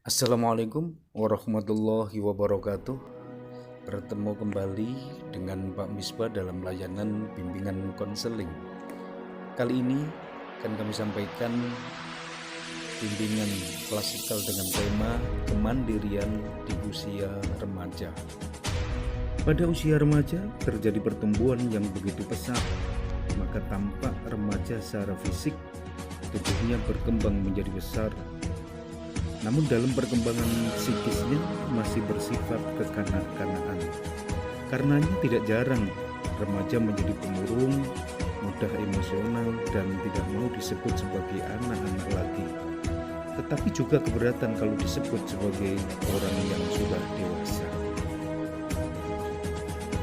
Assalamualaikum warahmatullahi wabarakatuh. Bertemu kembali dengan Pak Misbah dalam layanan bimbingan konseling. Kali ini akan kami sampaikan bimbingan klasikal dengan tema kemandirian di usia remaja. Pada usia remaja terjadi pertumbuhan yang begitu pesat, maka tampak remaja secara fisik tubuhnya berkembang menjadi besar. Namun dalam perkembangan psikisnya masih bersifat kekanak-kanakan. Karenanya tidak jarang remaja menjadi pemurung, mudah emosional, dan tidak mau disebut sebagai anak-anak lagi. Tetapi juga keberatan kalau disebut sebagai orang yang sudah dewasa.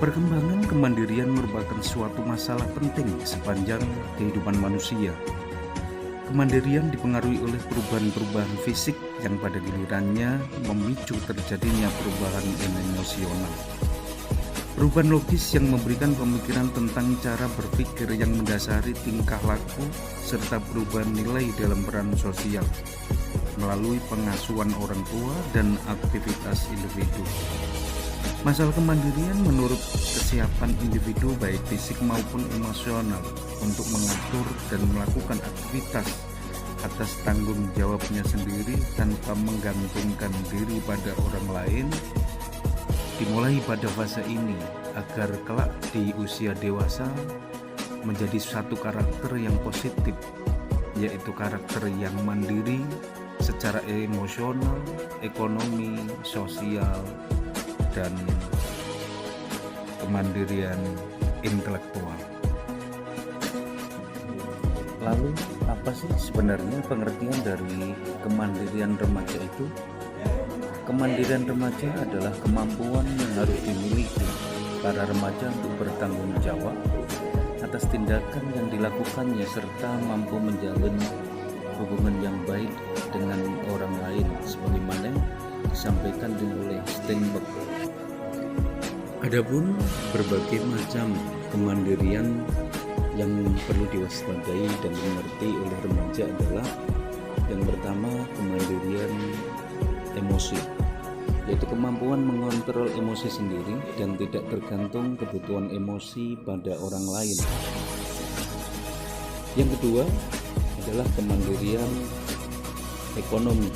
Perkembangan kemandirian merupakan suatu masalah penting sepanjang kehidupan manusia. Kemandirian dipengaruhi oleh perubahan-perubahan fisik yang pada gilirannya memicu terjadinya perubahan emosional. Perubahan logis yang memberikan pemikiran tentang cara berpikir yang mendasari tingkah laku serta perubahan nilai dalam peran sosial melalui pengasuhan orang tua dan aktivitas individu. Masalah kemandirian menurut kesiapan individu baik fisik maupun emosional untuk mengatur dan melakukan aktivitas atas tanggung jawabnya sendiri tanpa menggantungkan diri pada orang lain dimulai pada fase ini agar kelak di usia dewasa menjadi satu karakter yang positif, yaitu karakter yang mandiri secara emosional, ekonomi, sosial, dan kemandirian intelektual. Lalu apa sih sebenarnya pengertian dari kemandirian remaja itu? Kemandirian remaja adalah kemampuan yang harus dimiliki para remaja untuk bertanggung jawab atas tindakan yang dilakukannya serta mampu menjalin hubungan yang baik dengan orang lain sebagaimana disampaikan oleh Steinberg. Adapun berbagai macam kemandirian yang perlu diwaspadai dan dimengerti oleh remaja adalah yang pertama, kemandirian emosi, yaitu kemampuan mengontrol emosi sendiri dan tidak tergantung kebutuhan emosi pada orang lain. Yang kedua adalah kemandirian ekonomi,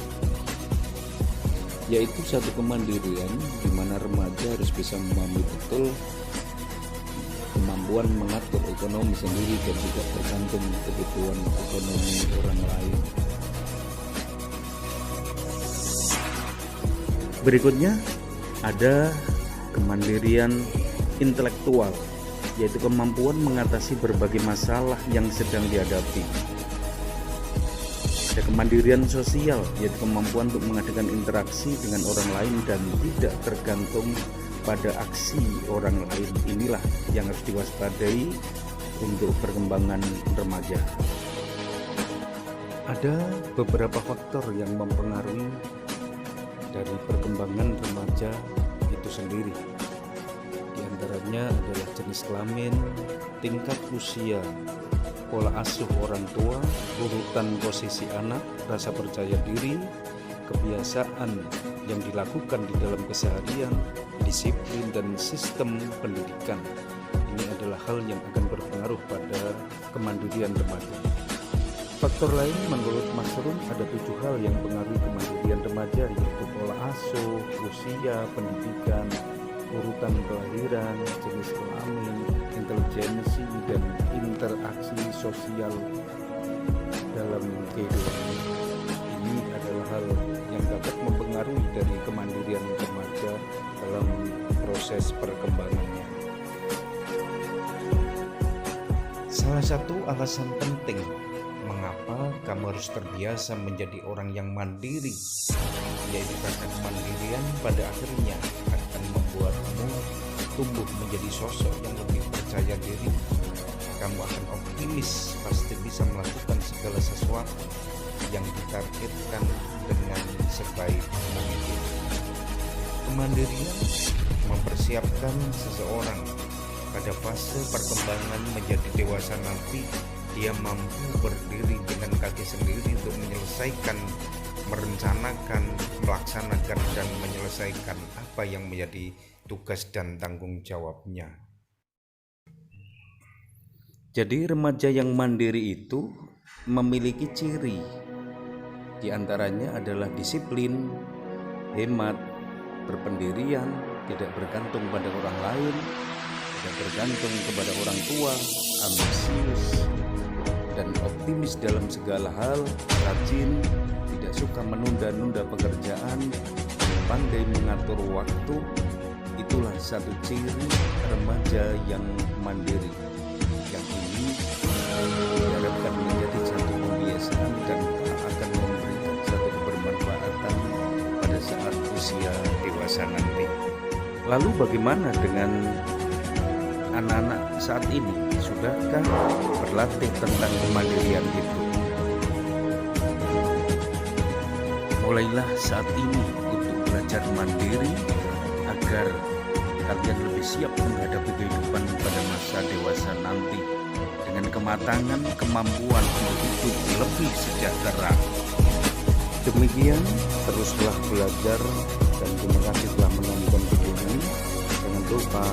yaitu satu kemandirian di mana remaja harus bisa memahami betul kemampuan mengatur ekonomi sendiri dan tidak tergantung kebutuhan ekonomi orang lain. Berikutnya ada kemandirian intelektual, yaitu kemampuan mengatasi berbagai masalah yang sedang dihadapi. Ada kemandirian sosial, yaitu kemampuan untuk mengadakan interaksi dengan orang lain dan tidak tergantung pada aksi orang lain. Inilah yang harus diwaspadai untuk perkembangan remaja. Ada beberapa faktor yang mempengaruhi dari perkembangan remaja itu sendiri. Di antaranya adalah jenis kelamin, tingkat usia, pola asuh orang tua, urutan posisi anak, rasa percaya diri, kebiasaan yang dilakukan di dalam keseharian, disiplin, dan sistem pendidikan. Ini adalah hal yang akan berpengaruh pada kemandirian remaja. Faktor lain menurut Mas Rum ada 7 hal yang mempengaruhi kemandirian remaja, yaitu pola asuh, usia, pendidikan, urutan kelahiran, jenis kelamin, intelijensi, dan interaksi sosial dalam kehidupan. Ini adalah hal yang dapat mempengaruhi dari kemandirian remaja dalam proses perkembangannya. Salah satu alasan penting mengapa kamu harus terbiasa menjadi orang yang mandiri, yaitu karena kemandirian pada akhirnya akan membuatmu tumbuh menjadi sosok yang lebih percaya diri. Kamu akan optimis, pasti bisa melakukan segala sesuatu yang ditargetkan dengan sebaik mungkin. Kemandirian mempersiapkan seseorang pada fase perkembangan menjadi dewasa nanti. Dia mampu berdiri dengan kaki sendiri untuk menyelesaikan merencanakan, melaksanakan, dan menyelesaikan apa yang menjadi tugas dan tanggung jawabnya. Jadi remaja yang mandiri itu memiliki ciri. Di antaranya adalah disiplin, hemat, berpendirian, tidak bergantung pada orang lain, tidak bergantung kepada orang tua, ambisius, dan optimis dalam segala hal, rajin, tidak suka menunda-nunda pekerjaan, pandai mengatur waktu. Itulah satu ciri remaja yang mandiri, yang ini diharapkan menjadi satu kebiasaan dan akan memberikan satu kebermanfaatan pada saat usia dewasa nanti. Lalu bagaimana dengan anak-anak saat ini? Sudahkah berlatih tentang kemandirian itu? Mulailah saat ini untuk belajar mandiri agar kalian lebih siap menghadapi kehidupan pada masa dewasa nanti dengan kematangan, kemampuan untuk hidup lebih sejahtera. Demikian, teruslah belajar dan terima kasih telah menonton video ini. Jangan lupa